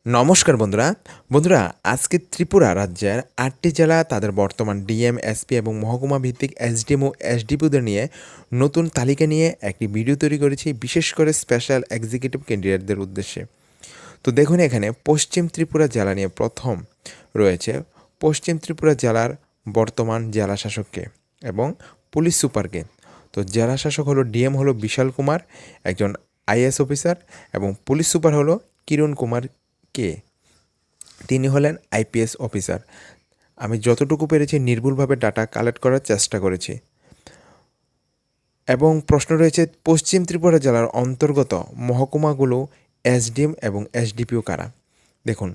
নমস্কার বন্ধুরা আজকে ত্রিপুরা রাজ্যের ৮টি জেলা তাদের বর্তমান ডিএম এসপি এবং মহকুমা ভিত্তিক এসডিএম ও এসডিপিওদের নিয়ে নতুন তালিকা নিয়ে একটি ভিডিও তৈরি করেছি, বিশেষ করে স্পেশাল এক্সিকিউটিভ ক্যান্ডিডেটদের উদ্দেশ্যে। তো দেখুন, এখানে পশ্চিম ত্রিপুরা জেলা নিয়ে প্রথম রয়েছে পশ্চিম ত্রিপুরা জেলার বর্তমান জেলা শাসককে এবং পুলিশ সুপারকে। তো জেলা শাসক হলো ডিএম হলো বিশাল কুমার, একজন আইএএস অফিসার, এবং পুলিশ সুপার হলো কিরণ কুমার কে, তিনি হলেন আইপিএস অফিসার। আমি যতটুকু পেরেছি নির্ভুলভাবে ডাটা কালেক্ট করার চেষ্টা করেছি। এবং প্রশ্ন রয়েছে, পশ্চিম ত্রিপুরা জেলার অন্তর্গত মহকুমাগুলো এসডিএম এবং এসডিপিও কারা? দেখুন,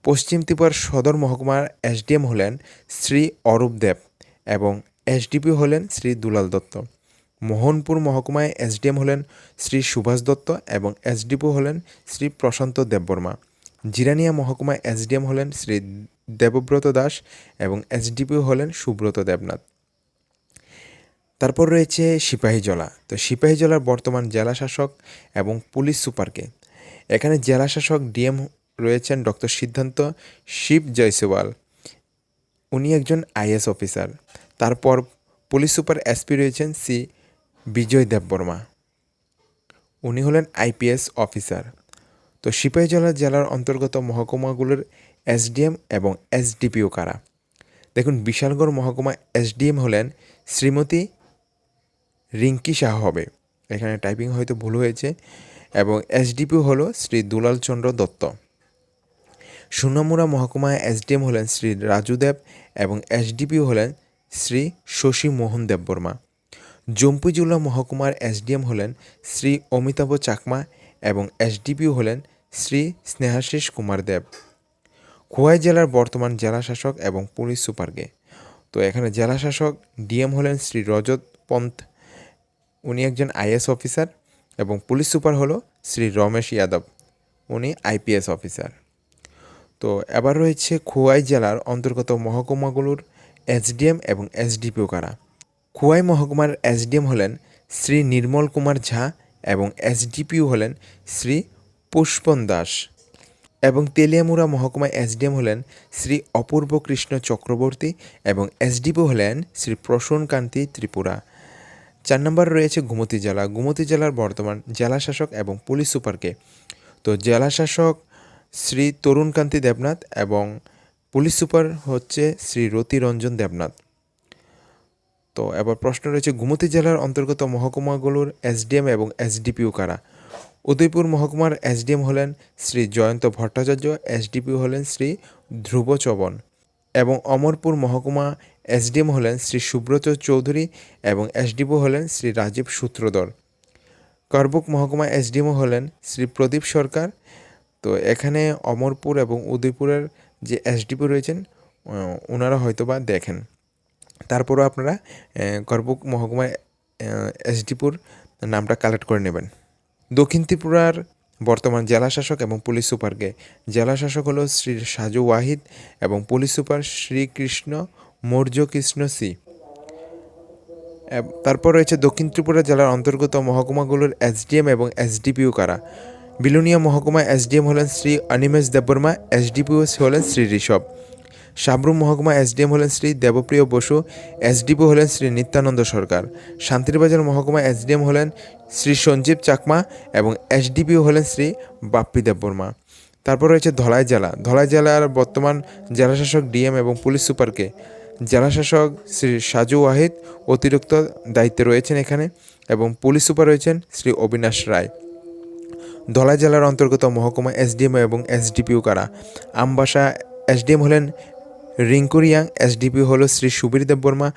পশ্চিম ত্রিপুরার সদর মহকুমার এসডিএম হলেন শ্রী অরূপ দেব এবং এসডিপিও হলেন শ্রী দুলাল দত্ত। মোহনপুর মহকুমায় এসডিএম হলেন শ্রী সুভাষ দত্ত এবং এসডিপিও হলেন শ্রী প্রশান্ত দেববর্মা। জিরানিয়া মহকুমায় এসডিএম হলেন শ্রী দেবব্রত দাস এবং এসডিপিও হলেন সুব্রত দেবনাথ। তারপর রয়েছে সিপাহীজলা। তো সিপাহীজলার বর্তমান জেলা শাসক এবং পুলিশ সুপারকে। এখানে জেলা শাসক ডিএম রয়েছেন ডক্টর সিদ্ধান্ত শিব জয়সওয়াল, উনি একজন আইএস অফিসার। তারপর পুলিশ সুপার এসপি রয়েছেন সি বিজয় দেববর্মা, উনি হলেন আইপিএস অফিসার। তো সিপাহীজলা জেলার অন্তর্গত মহকুমাগুলোর এসডিএম এবং এসডিপিও কারা? দেখুন, বিশালগড় মহকুমা এসডিএম হলেন শ্রীমতী রিঙ্কি শাহ হবে, এখানে টাইপিং হয়তো ভুল হয়েছে, এবং এসডিপিও হলো শ্রী দুলাল চন্দ্র দত্ত। সোনামুড়া মহকুমায় এসডিএম হলেন শ্রী রাজু দেব এবং এসডিপিও হলেন শ্রী শশী মোহন দেববর্মা। জম্পুজুলা মহকুমার এসডিএম হলেন শ্রী অমিতাভ চাকমা এবং এসডিপিও হলেন শ্রী স্নেহাশিস কুমার দেব। খোয়াই জেলার বর্তমান জেলা শাসক এবং পুলিশ সুপারকে। তো এখানে জেলা শাসক ডিএম হলেন শ্রী রজত পন্থ, উনি একজন আইএস অফিসার, এবং পুলিশ সুপার হলো শ্রী রমেশ যাদব, উনি আইপিএস অফিসার। তো এবার রয়েছে খোয়াই জেলার অন্তর্গত মহকুমাগুলোর এসডিএম এবং এসডিপিও কারা? খোয়াই মহকুমার এসডিএম হলেন শ্রী নির্মল কুমার ঝা এবং এসডিপিও হলেন শ্রী পুষ্পন দাস। এবং তেলিয়ামুড়া মহকুমায় এসডিএম হলেন শ্রী অপূর্ব কৃষ্ণ চক্রবর্তী এবং এসডিপিও হলেন শ্রী প্রসূনকান্তি ত্রিপুরা। 4 নম্বর রয়েছে গোমতী জেলা। গোমতী জেলার বর্তমান জেলা শাসক এবং পুলিশ সুপারকে। তো জেলা শাসক শ্রী তরুণকান্তি দেবনাথ এবং পুলিশ সুপার হচ্ছে শ্রী রতিরঞ্জন দেবনাথ। তো এবার প্রশ্ন রয়েছে, গোমতী জেলার অন্তর্গত মহকুমাগুলোর এসডিএম এবং এসডিপিও কারা? উদয়পুর মহকুমার এসডিএম হলেন শ্রী জয়ন্ত ভট্টাচার্য, এসডিপিও হলেন শ্রী ধ্রুব চবন। এবং অমরপুর মহকুমা এসডিএম হলেন শ্রী সুব্রত চৌধুরী এবং এসডিপিও হলেন শ্রী রাজীব সূত্রধর। করবুক মহকুমা এসডিএমও হলেন শ্রী প্রদীপ সরকার। তো এখানে অমরপুর এবং উদয়পুরের যে এসডিপিও রয়েছেন ওনারা হয়তোবা দেখেন, তারপরও আপনারা করবুক মহকুমায় এসডিপিওর নামটা কালেক্ট করে নেবেন। দক্ষিণ ত্রিপুরার বর্তমান জেলা শাসক এবং পুলিশ সুপারকে। জেলা শাসক হলো শ্রী সাজু ওয়াহিদ এবং পুলিশ সুপার শ্রীকৃষ্ণ মৌর্য কৃষ্ণ সি। তারপর রয়েছে দক্ষিণ ত্রিপুরা জেলার অন্তর্গত মহকুমাগুলোর এসডিএম এবং এসডিপিও কারা? বিলুনিয়া মহকুমা এসডিএম হলেন শ্রী অনিমেষ দেববর্মা, এসডিপিও হলেন শ্রী ঋষভ। সাবরুম মহকুমা এসডিএম হলেন শ্রী দেবপ্রিয় বসু, এসডিপিও হলেন শ্রী নিত্যানন্দ সরকার। শান্তিরবাজার মহকুমা এসডিএম হলেন শ্রী সঞ্জীব চাকমা এবং এসডিপিও হলেন শ্রী বাপ্পি দেববর্মা। তারপর রয়েছে ধলাই জেলা। ধলাই জেলার বর্তমান জেলাশাসক ডিএম এবং পুলিশ সুপারকে। জেলাশাসক শ্রী সাজু ওয়াহিদ অতিরিক্ত দায়িত্বে রয়েছেন এখানে, এবং পুলিশ সুপার রয়েছেন শ্রী অবিনাশ রায়। ধলাই জেলার অন্তর্গত মহকুমা এসডিএম এবং এসডিপিও কারা? আমবাসা এসডিএম হলেন রিঙ্কুরিয়াং, এসডিপিও হলো শ্রী সুবীর দেববর্মা।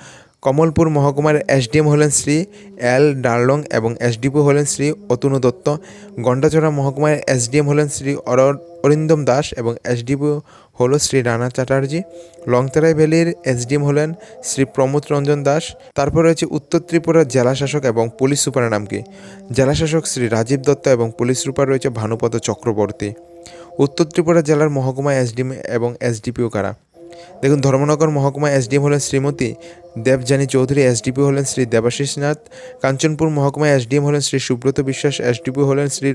কমলপুর মহকুমার এসডিএম হলেন শ্রী এল ডার্লং এবং এসডিপিও হলেন শ্রী অতনু দত্ত। গন্ডাচড়া মহকুমার এসডিএম হলেন শ্রী অরিন্দম দাস এবং এসডিপিও হলো শ্রী রানা চ্যাটার্জি। লংতেরাই ভ্যালির এসডিএম হলেন শ্রী প্রমোদ রঞ্জন দাস। তারপর রয়েছে উত্তর ত্রিপুরার জেলা শাসক এবং পুলিশ সুপারের নাম কি? জেলা শাসক শ্রী রাজীব দত্ত এবং পুলিশ সুপার রয়েছে ভানুপদ চক্রবর্তী। উত্তর ত্রিপুরা জেলার মহকুমা এসডিএম এবং এসডিপিও কারা? দেখুন, ধর্মনগর মহকুমা এসডিএম হলেন শ্রীমতী দেবযানী চৌধুরী, এসডিপিও হলেন শ্রী দেবাশিস নাথ। কাঞ্চনপুর মহকুমা এসডিএম হলেন শ্রী সুব্রত বিশ্বাস, এসডিপিও হলেন শ্রী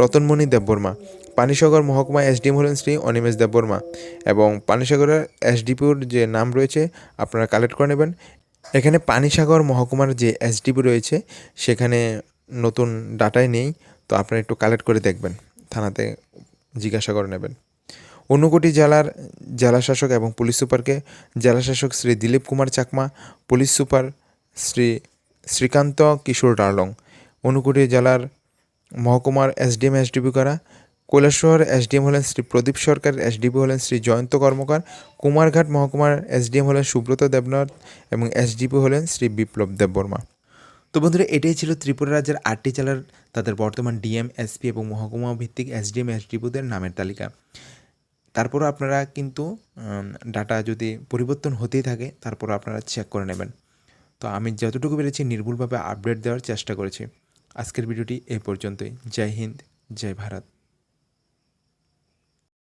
রতনমণি দেববর্মা। পানিসাগর মহকুমা এসডিএম হলেন শ্রী অনিমেষ দেববর্মা। এবং পানিসাগরের এসডিপিওর যে নাম রয়েছে আপনারা কালেক্ট করে নেবেন। এখানে পানিসাগর মহকুমার যে এসডিপি রয়েছে সেখানে নতুন ডাটাই নেই, তো আপনারা একটু কালেক্ট করে দেখবেন, থানাতে জিজ্ঞাসা করে নেবেন। ঊনকোটি জেলার জেলাশাসক এবং পুলিশ সুপারকে জেলাশাসক শ্রী দিলীপ কুমার চাকমা, পুলিশ সুপার শ্রী শ্রীকান্ত কিশোর ডার্লং। ঊনকোটি জেলার মহকুমার এসডিএম এসডিপি কারা? কৈলাসহর এসডিএম হলেন শ্রী প্রদীপ সরকার, এসডিপি হলেন শ্রী জয়ন্ত কর্মকার। কুমারঘাট মহকুমার এসডিএম হলেন সুব্রত দেবনাথ এবং এসডিপি হলেন শ্রী বিপ্লব দেববর্মা। তো বন্ধুরা, এটাই ছিল ত্রিপুরা রাজ্যের 8টি জেলার তাদের বর্তমান ডিএম, এসপি এবং মহকুমা ভিত্তিক এসডিএম এসডিপিদের নামের তালিকা। তারপরও আপনারা কিন্তু ডাটা যদি পরিবর্তন হতেই থাকে তারপরও আপনারা চেক করে নেবেন। তো আমি যতটুকু পেরেছি নির্ভুলভাবে আপডেট দেওয়ার চেষ্টা করেছি। আজকের ভিডিওটি এই পর্যন্তই। জয় হিন্দ, জয় ভারত।